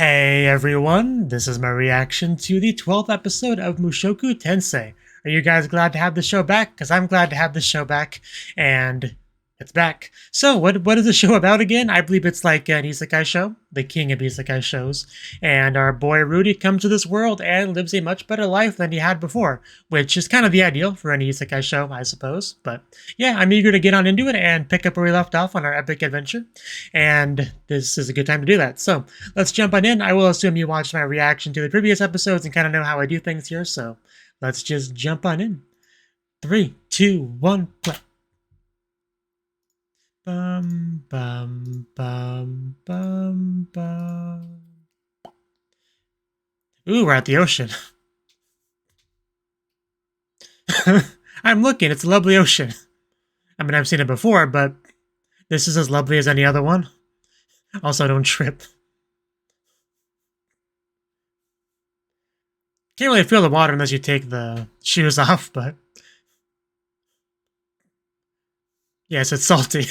Hey everyone, this is my reaction to the 12th episode of Mushoku Tensei. Are you guys glad to have the show back? Because I'm glad to have the show back, and it's back. So, what is the show about again? I believe it's like an isekai show, the king of isekai shows, and our boy Rudy comes to this world and lives a much better life than he had before, which is kind of the ideal for any isekai show, I suppose. But yeah, I'm eager to get on into it and pick up where we left off on our epic adventure, and this is a good time to do that. So, let's jump on in. I will assume you watched my reaction to the previous episodes and kind of know how I do things here, so let's just jump on in. 3, 2, 1, play. Bum, bum, bum, bum, bum. Ooh, we're at the ocean. I'm looking, it's a lovely ocean. I mean, I've seen it before, but this is as lovely as any other one. Also, don't trip. Can't really feel the water unless you take the shoes off, but yes, it's salty.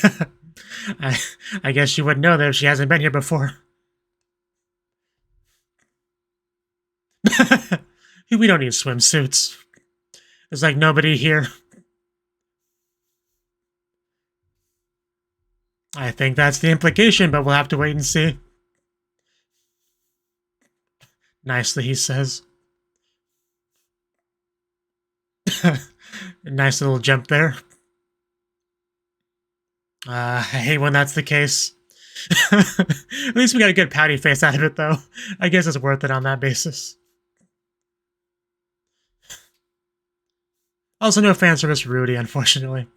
I guess she wouldn't know that if she hasn't been here before. We don't need swimsuits. There's like nobody here. I think that's the implication, but we'll have to wait and see. Nicely, he says. Nice little jump there. I hate when that's the case. At least we got a good pouty face out of it, though. I guess it's worth it on that basis. Also, no fan service for Rudy, unfortunately.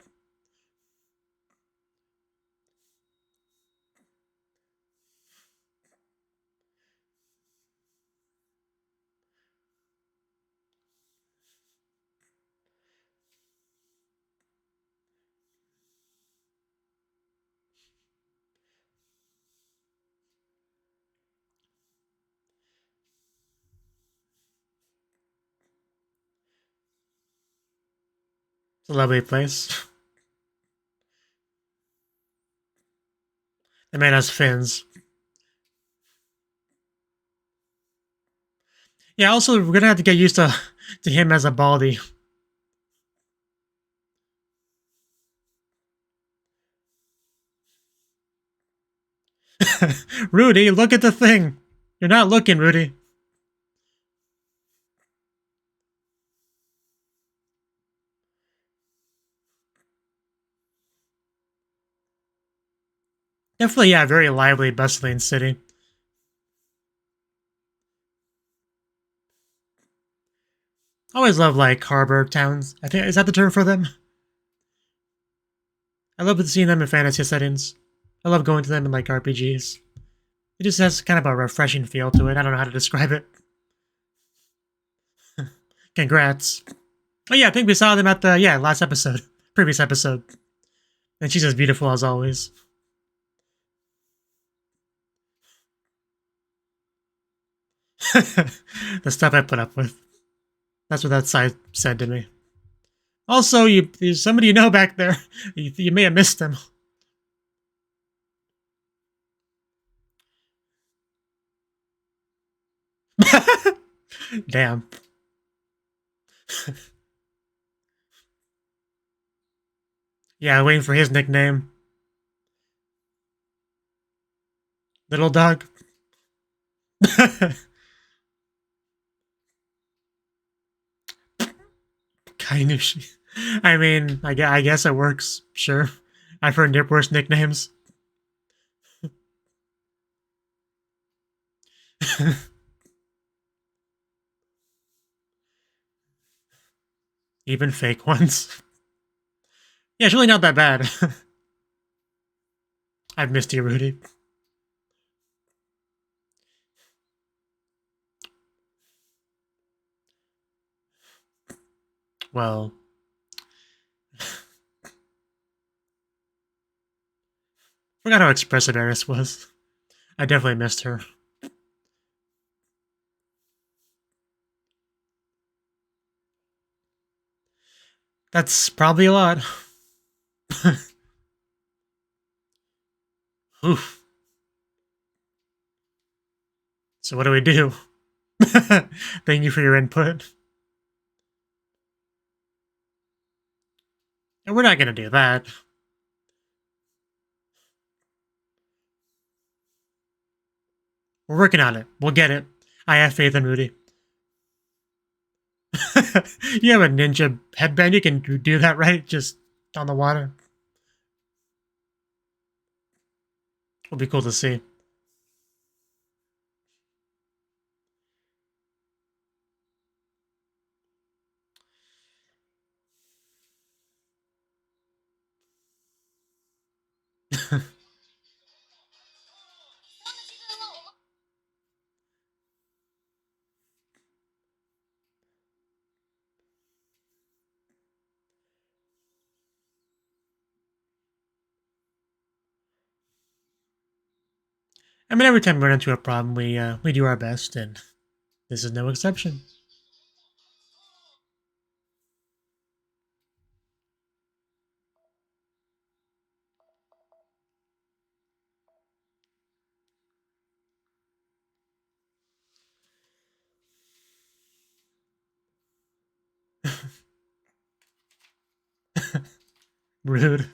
It's a lovely place. The man has fins. Yeah, also, we're gonna have to get used to him as a baldy. Rudy, look at the thing! You're not looking, Rudy. Definitely, yeah, very lively, bustling city. Always love, like, harbor towns. I think, is that the term for them? I love seeing them in fantasy settings. I love going to them in, like, RPGs. It just has kind of a refreshing feel to it. I don't know how to describe it. Congrats. Oh yeah, I think we saw them at the, last episode. Previous episode. And she's as beautiful as always. The stuff I put up with. That's what that side said to me. Also, there's somebody you know back there. You may have missed him. Damn. Yeah, waiting for his nickname. Little dog. Kainushi. I mean, I guess it works. Sure. I've heard worse nicknames. Even fake ones. Yeah, it's really not that bad. I've missed you, Rudy. Well, forgot how expressive Eris was. I definitely missed her. That's probably a lot. Oof. So what do we do? Thank you for your input. And we're not gonna do that. We're working on it. We'll get it. I have faith in Rudy. You have a ninja headband. You can do that, right? Just on the water. It'll be cool to see. I mean, every time we run into a problem, we do our best, and this is no exception. Rude.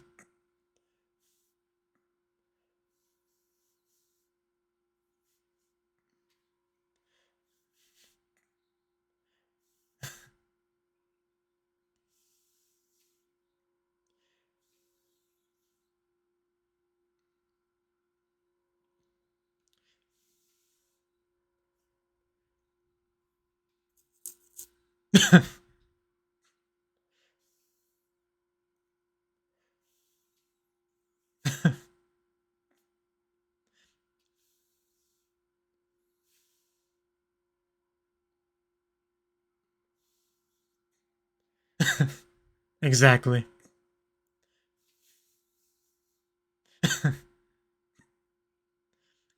Exactly.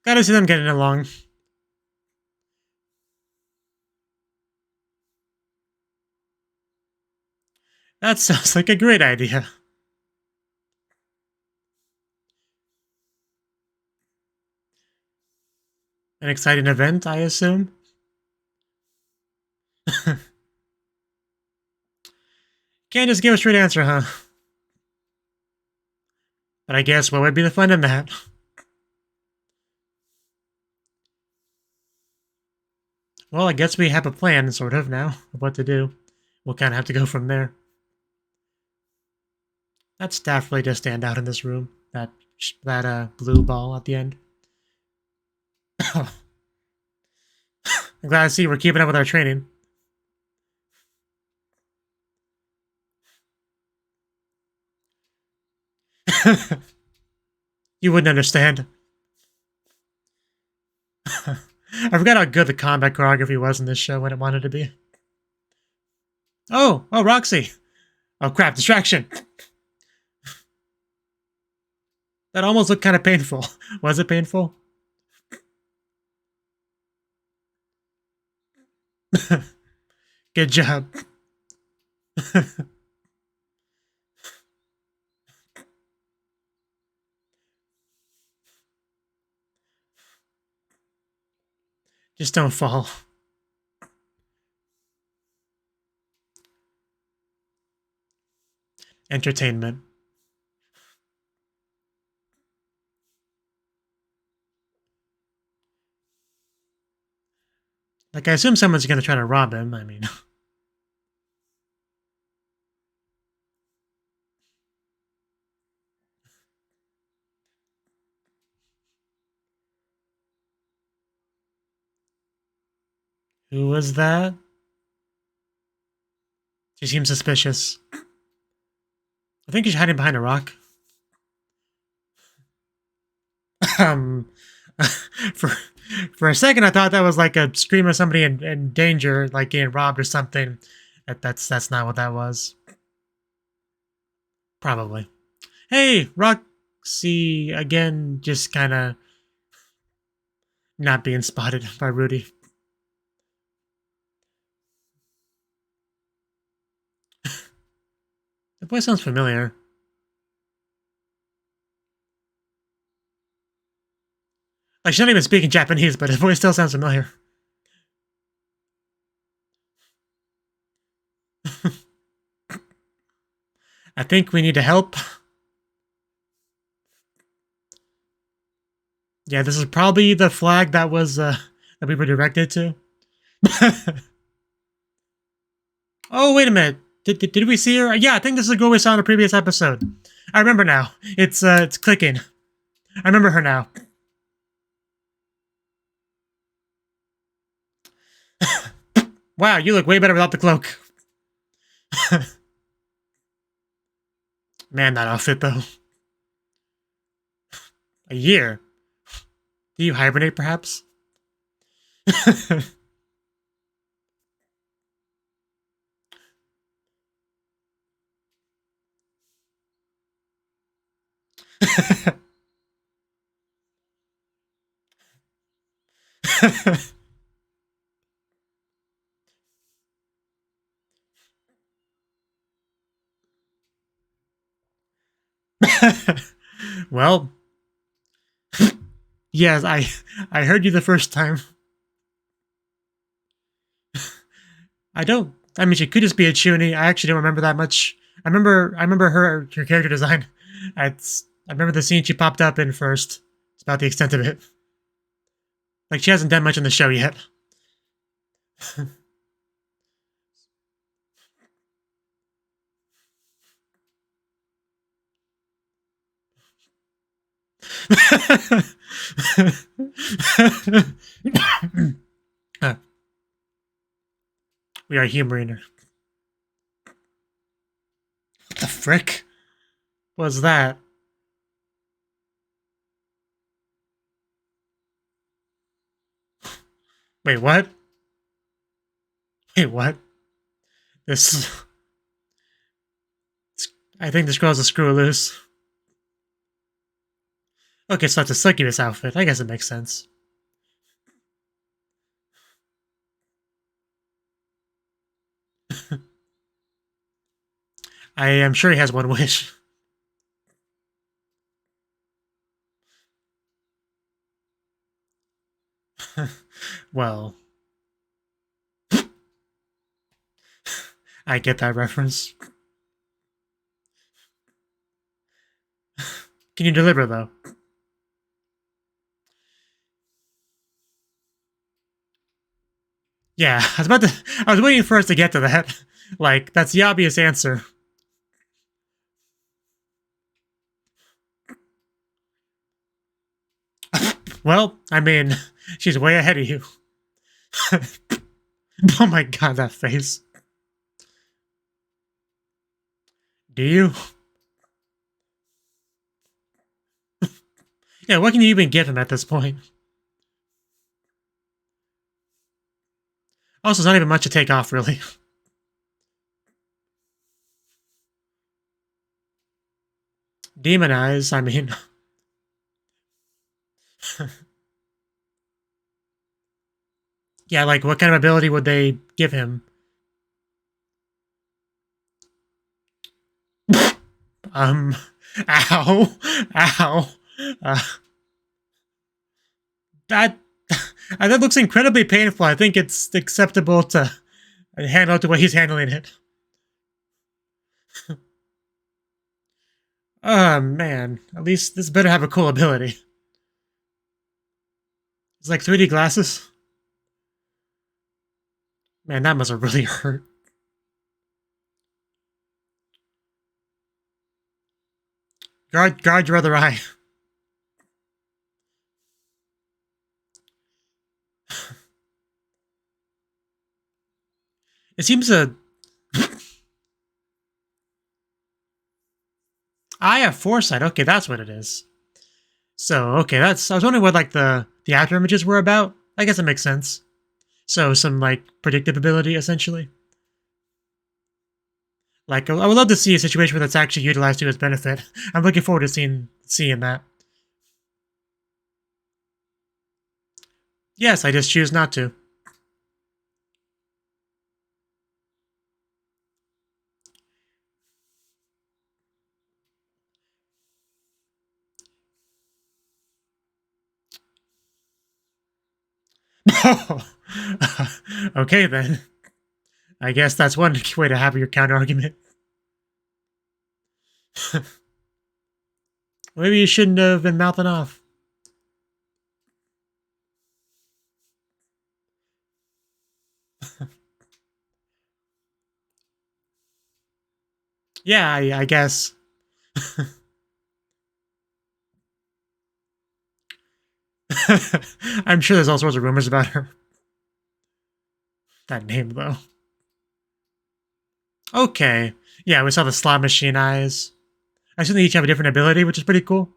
Gotta see them getting along. That sounds like a great idea. An exciting event, I assume? Can't just give a straight answer, huh? But I guess what would be the fun in that? Well, I guess we have a plan, sort of, now, of what to do. We'll kind of have to go from there. That staff really does stand out in this room. That blue ball at the end. I'm glad to see we're keeping up with our training. You wouldn't understand. I forgot how good the combat choreography was in this show when it wanted to be. Oh, Roxy. Oh crap, distraction. That almost looked kind of painful. Was it painful? Good job. Just don't fall. Entertainment. Like, I assume someone's gonna try to rob him, I mean. Who was that? She seems suspicious. I think she's hiding behind a rock. Um, for for a second, I thought that was like a scream of somebody in danger, like getting robbed or something. That's not what that was. Probably. Hey, Roxy again, just kind of not being spotted by Rudy. The voice sounds familiar. Like, she's not even speaking Japanese, but his voice still sounds familiar. I think we need to help. Yeah, this is probably the flag that was, that we were directed to. Oh, wait a minute. Did we see her? Yeah, I think this is the girl we saw in the previous episode. I remember now. It's clicking. I remember her now. Wow, you look way better without the cloak. Man, that outfit, though. A year? Do you hibernate, perhaps? Well, yes, I heard you the first time. I mean, she could just be a chuny. I actually don't remember that much. I remember her character design. I remember the scene she popped up in first. It's about the extent of it. Like, she hasn't done much in the show yet. We are humoring her. What the frick was that? Wait, what? Wait, what? This... I think this girl's a screw loose. Okay, so that's a succubus outfit. I guess it makes sense. I am sure he has one wish. Well, I get that reference. Can you deliver, though? Yeah, I was waiting for us to get to that. Like, that's the obvious answer. Well, I mean, she's way ahead of you. Oh my god, that face. Do you? Yeah, what can you even give him at this point? Also, it's not even much to take off, really. Demon eyes, I mean... Yeah, like, what kind of ability would they give him? Ow. Ow. Uh, that... that looks incredibly painful. I think it's acceptable to handle it the way he's handling it. Oh, man. At least this better have a cool ability. It's like 3D glasses. Man, that must have really hurt. Guard your other eye. It seems a... I have foresight. Okay, that's what it is. So, okay, that's... I was wondering what, like, the after images were about. I guess it makes sense. So, some, like, predictive ability, essentially. Like, I would love to see a situation where that's actually utilized to his benefit. I'm looking forward to seeing that. Yes, I just choose not to. Okay then. I guess that's one way to have your counter argument. Maybe you shouldn't have been mouthing off. Yeah, I guess. I'm sure there's all sorts of rumors about her. That name, though. Okay. Yeah, we saw the slot machine eyes. I assume they each have a different ability, which is pretty cool.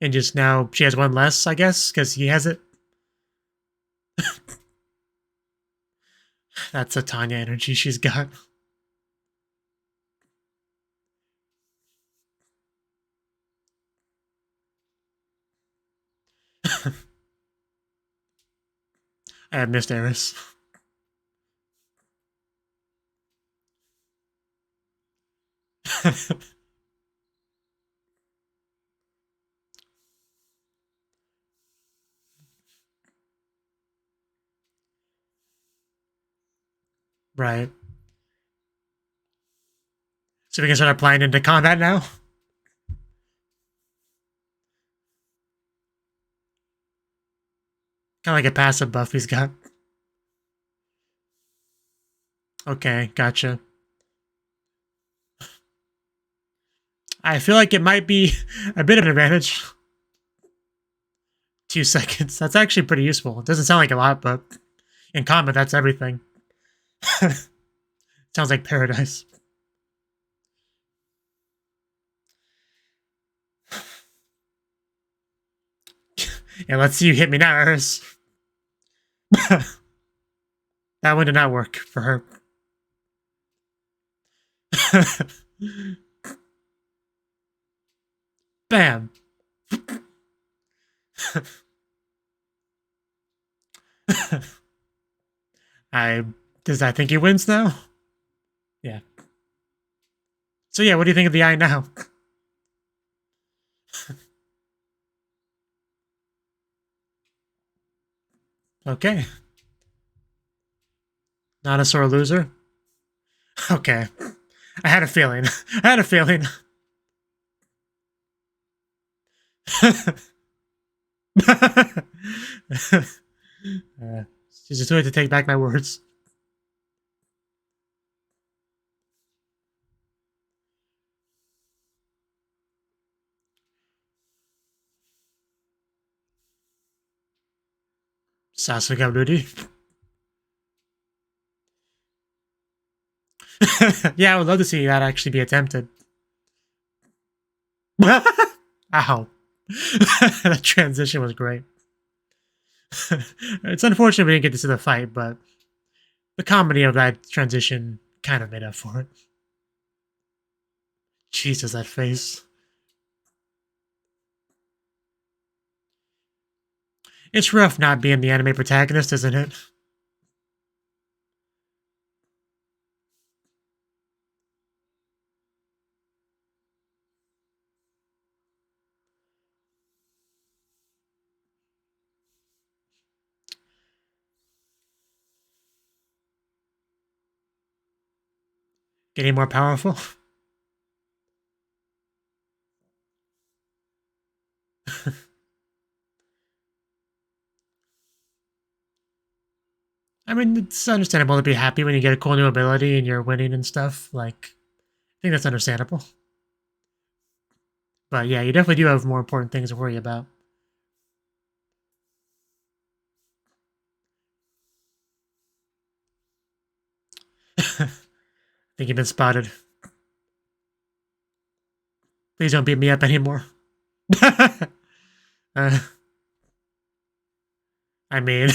And just now she has one less, I guess, because he has it. That's a Tanya energy she's got. I have missed Eris. Right. So we can start applying into combat now? Kind of like a passive buff he's got. Okay, gotcha. I feel like it might be a bit of an advantage. 2 seconds. That's actually pretty useful. It doesn't sound like a lot, but in combat, that's everything. Sounds like paradise. Yeah, let's see you hit me now, Eris. That one did not work for her. Bam. Does I think he wins now? Yeah. So yeah, what do you think of the eye now? Okay. Not a sore loser? Okay. I had a feeling. I had a feeling. She's just going to take back my words. Sasuke Rudy. Yeah, I would love to see that actually be attempted. Ow. That transition was great. It's unfortunate we didn't get to see the fight, but the comedy of that transition kind of made up for it. Jesus, that face. It's rough not being the anime protagonist, isn't it? Getting more powerful. I mean, it's understandable to be happy when you get a cool new ability and you're winning and stuff. Like, I think that's understandable. But yeah, you definitely do have more important things to worry about. I think you've been spotted. Please don't beat me up anymore. I mean,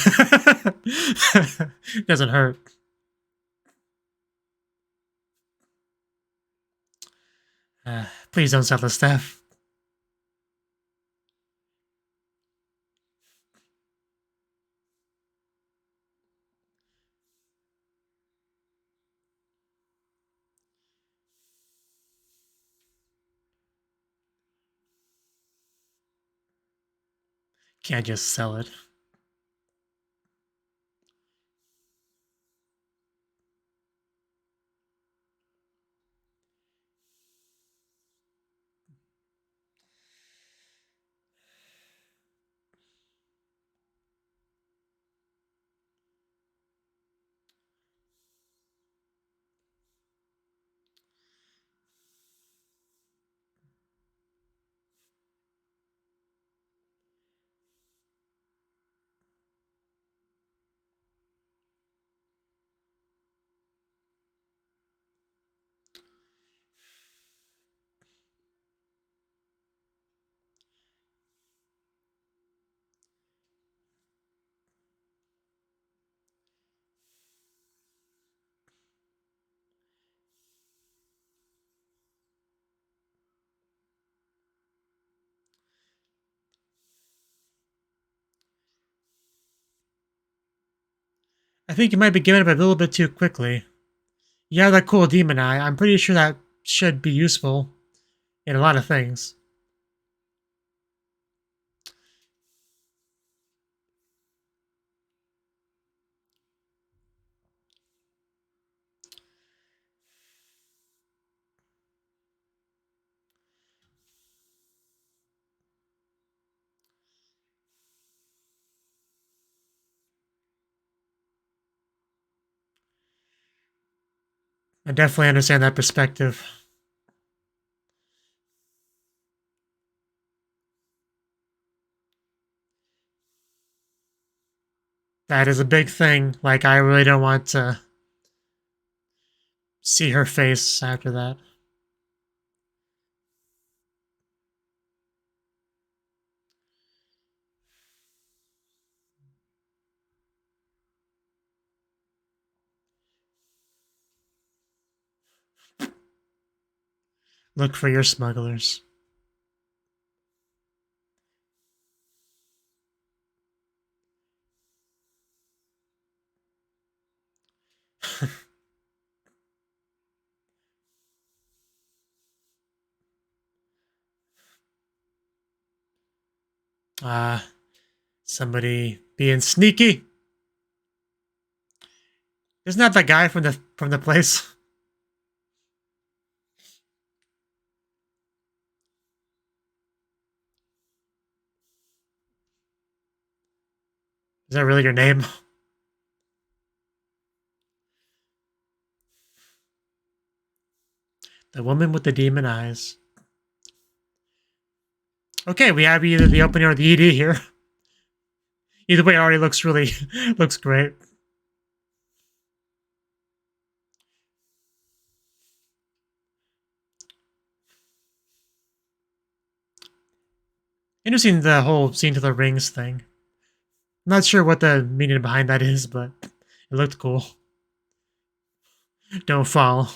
doesn't hurt. Please don't sell the staff. Can't just sell it. I think you might be giving up a little bit too quickly. You have that cool demon eye. I'm pretty sure that should be useful in a lot of things. I definitely understand that perspective. That is a big thing. Like, I really don't want to see her face after that. Look for your smugglers. Somebody being sneaky. Isn't that the guy from the place? Is that really your name? The woman with the demon eyes. Okay, we have either the opening or the ED here. Either way, it already looks really looks great. Interesting, the whole scene to the rings thing. I'm not sure what the meaning behind that is, but it looked cool. Don't fall.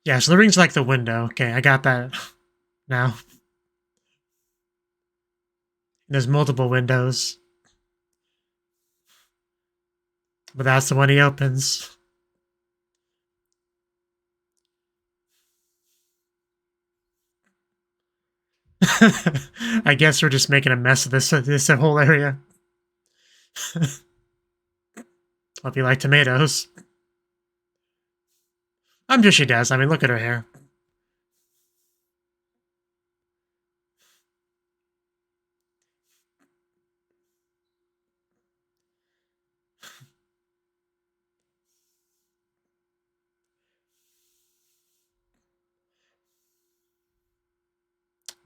Yeah, so the ring's like the window. Okay, I got that now. There's multiple windows. But that's the one he opens. I guess we're just making a mess of this whole area. Hope you like tomatoes. I'm sure she does. I mean, look at her hair.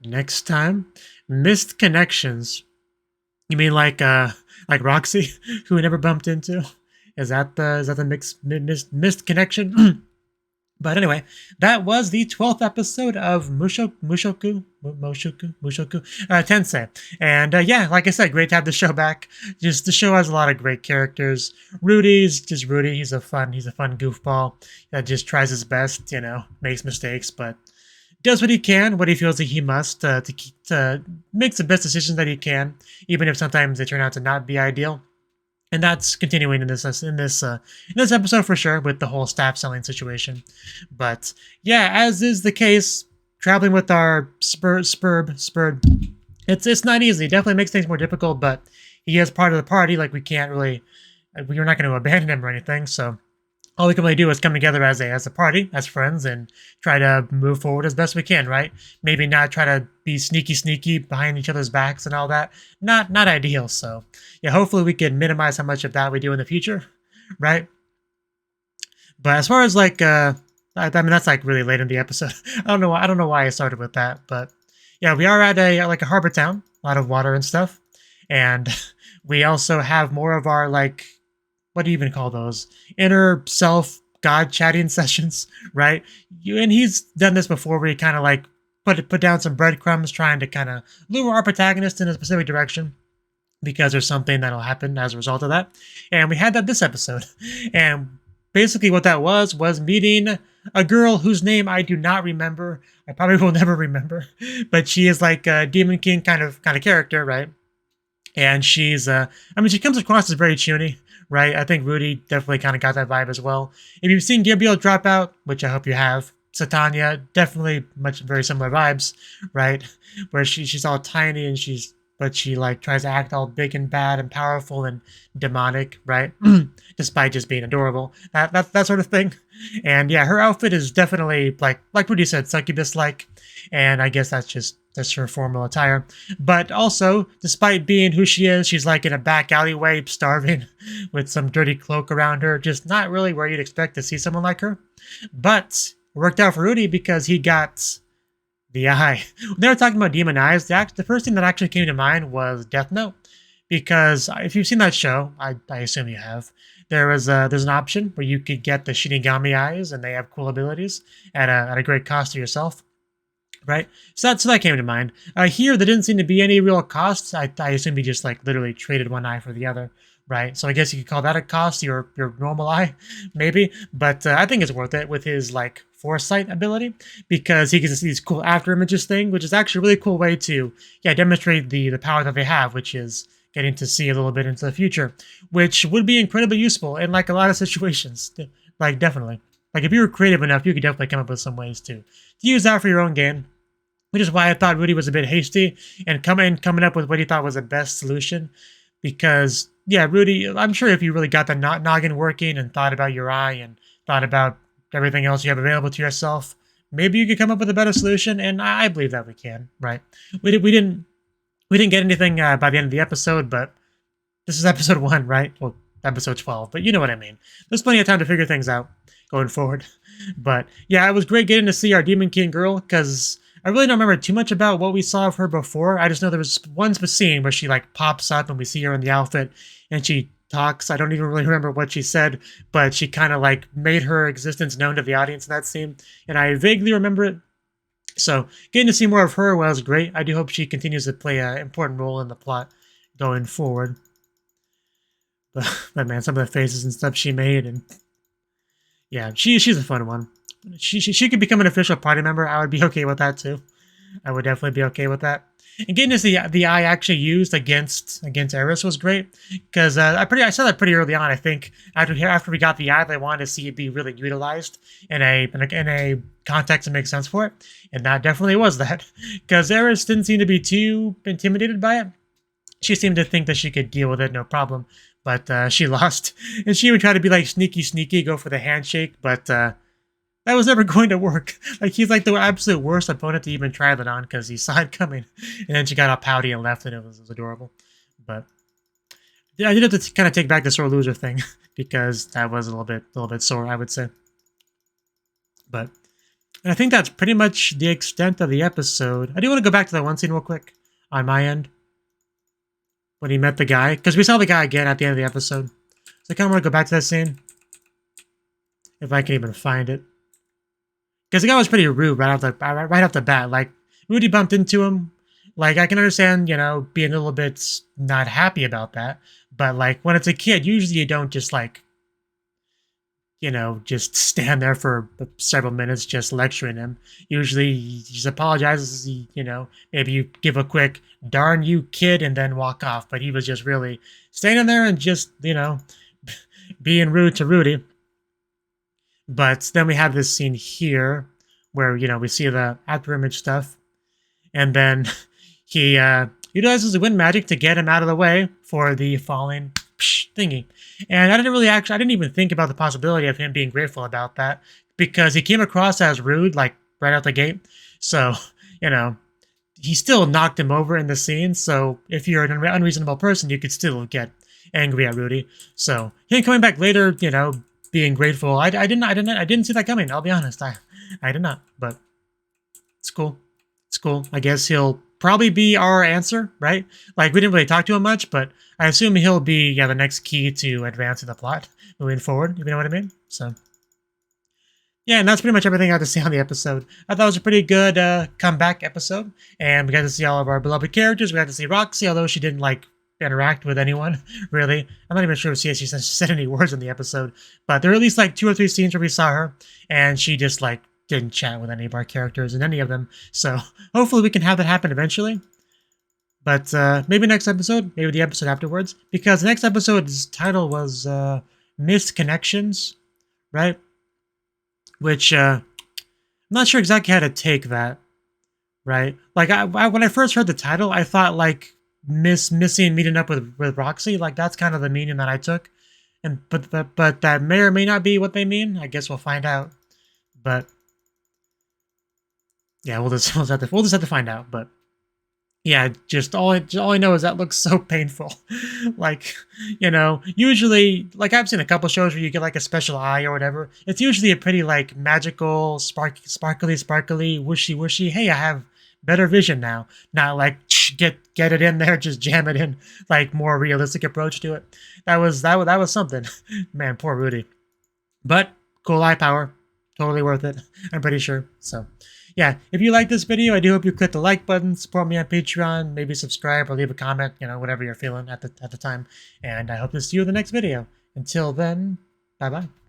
Next time, missed connections. You mean like Roxy, who we never bumped into? Is that the missed connection? But anyway, that was the 12th episode of Mushoku Tensei. And yeah, like I said, great to have the show back. Just the show has a lot of great characters. Rudy's just Rudy. He's a fun goofball that just tries his best, makes mistakes, but does what he can, what he feels like he must to make the best decisions that he can, even if sometimes they turn out to not be ideal. And that's continuing in this episode for sure with the whole staff selling situation. But yeah, as is the case, traveling with our spurb, it's not easy. It definitely makes things more difficult, but he is part of the party. Like we're not going to abandon him or anything. So all we can really do is come together as a party, as friends, and try to move forward as best we can, right? Maybe not try to be sneaky behind each other's backs and all that. Not ideal. So yeah, hopefully we can minimize how much of that we do in the future, right? But as far as like, I mean, that's like really late in the episode. I don't know why I started with that, but yeah, we are at a harbor town, a lot of water and stuff, and we also have more of our like, what do you even call those? Inner self God chatting sessions, right? And he's done this before where he kind of like put down some breadcrumbs trying to kind of lure our protagonist in a specific direction because there's something that'll happen as a result of that. And we had that this episode. And basically what that was meeting a girl whose name I do not remember. I probably will never remember, but she is like a Demon King kind of character, right? And she's, I mean, she comes across as very chuny, right? I think Rudy definitely kind of got that vibe as well. If you've seen Gabriel drop out, which I hope you have, Satania, definitely very similar vibes, right? Where she's all tiny and but she like tries to act all big and bad and powerful and demonic, right? Despite just being adorable, that sort of thing. And yeah, her outfit is definitely like Rudy said, succubus-like, and I guess that's her formal attire. But also, despite being who she is, she's like in a back alleyway, starving, with some dirty cloak around her. Just not really where you'd expect to see someone like her. But it worked out for Rudy because he got the eye. When they were talking about demon eyes, the first thing that actually came to mind was Death Note. Because if you've seen that show, I assume you have, there's an option where you could get the Shinigami eyes, and they have cool abilities at a great cost to yourself, right? So that came to mind. Here, there didn't seem to be any real costs. I assume he just like literally traded one eye for the other, right? So I guess you could call that a cost, your normal eye, maybe. But I think it's worth it with his like foresight ability, because he gets these cool after images thing, which is actually a really cool way to demonstrate the power that they have, which is getting to see a little bit into the future, which would be incredibly useful in like a lot of situations. Like definitely, like if you were creative enough, you could definitely come up with some ways to use that for your own game. Which is why I thought Rudy was a bit hasty and coming up with what he thought was the best solution. Because yeah, Rudy, I'm sure if you really got the noggin working and thought about your eye and thought about everything else you have available to yourself, maybe you could come up with a better solution, and I believe that we can, right? We didn't get anything by the end of the episode, but this is episode 1, right? Well, episode 12, but you know what I mean. There's plenty of time to figure things out going forward. But yeah, it was great getting to see our Demon King girl, because I really don't remember too much about what we saw of her before. I just know there was one scene where she like pops up and we see her in the outfit and she talks. I don't even really remember what she said, but she kind of like made her existence known to the audience in that scene, and I vaguely remember it. So getting to see more of her was great. I do hope she continues to play an important role in the plot going forward. But man, some of the faces and stuff she made, and yeah, she's a fun one. She could become an official party member. I would be okay with that too. I would definitely be okay with that. And getting to see the eye actually used against Eris was great, because I saw that pretty early on. I think after we got the eye, they wanted to see it be really utilized in a context that makes sense for it, and that definitely was that. Because Eris didn't seem to be too intimidated by it. She seemed to think that she could deal with it no problem, but she lost, and she would try to be like sneaky, go for the handshake, but that was never going to work. Like, he's like the absolute worst opponent to even try that on, because he saw it coming. And then she got all pouty and left, and it was adorable. But yeah, I did have to kind of take back the sore loser thing, because that was a little bit sore, I would say. But and I think that's pretty much the extent of the episode. I do want to go back to that one scene real quick on my end, when he met the guy, because we saw the guy again at the end of the episode. So I kind of want to go back to that scene, if I can even find it. Because the guy was pretty rude right off the bat. Like, Rudy bumped into him. Like, I can understand, being a little bit not happy about that. But, like, when it's a kid, usually you don't just, like, just stand there for several minutes just lecturing him. Usually he just apologizes, maybe you give a quick, darn you, kid, and then walk off. But he was just really standing there and just, being rude to Rudy. But then we have this scene here where, we see the after image stuff. And then he utilizes the wind magic to get him out of the way for the falling thingy. And I didn't even think about the possibility of him being grateful about that, because he came across as rude, like, right out the gate. So, he still knocked him over in the scene. So if you're an unreasonable person, you could still get angry at Rudy. So him coming back later, being grateful, I didn't see that coming. I'll be honest, I did not. But it's cool. It's cool. I guess he'll probably be our answer, right? Like, we didn't really talk to him much, but I assume he'll be the next key to advancing the plot moving forward. If you know what I mean. So yeah, and that's pretty much everything I had to say on the episode. I thought it was a pretty good comeback episode, and we got to see all of our beloved characters. We got to see Roxy, although she didn't like interact with anyone, really. I'm not even sure if she said any words in the episode, but there are at least like 2 or 3 scenes where we saw her, and she just like didn't chat with any of our characters in any of them. So hopefully we can have that happen eventually. But maybe next episode, maybe the episode afterwards, because the next episode's title was Missed Connections, right? Which I'm not sure exactly how to take that, right? Like I when I first heard the title, I thought like missing meeting up with Roxy, like that's kind of the meaning that I took, and but that may or may not be what they mean. I guess we'll find out. But yeah, we'll just have to find out. But yeah, just all I know is that looks so painful. Like, you know, usually, like I've seen a couple shows where you get like a special eye or whatever. It's usually a pretty like magical, sparkly, whooshy. Hey, I have better vision now. Not like get it in there, just jam it in. Like more realistic approach to it. That was something. Man, poor Rudy. But cool eye power, totally worth it. I'm pretty sure. So. Yeah, if you like this video, I do hope you click the like button, support me on Patreon, maybe subscribe or leave a comment, you know, whatever you're feeling at the time. And I hope to see you in the next video. Until then, bye-bye.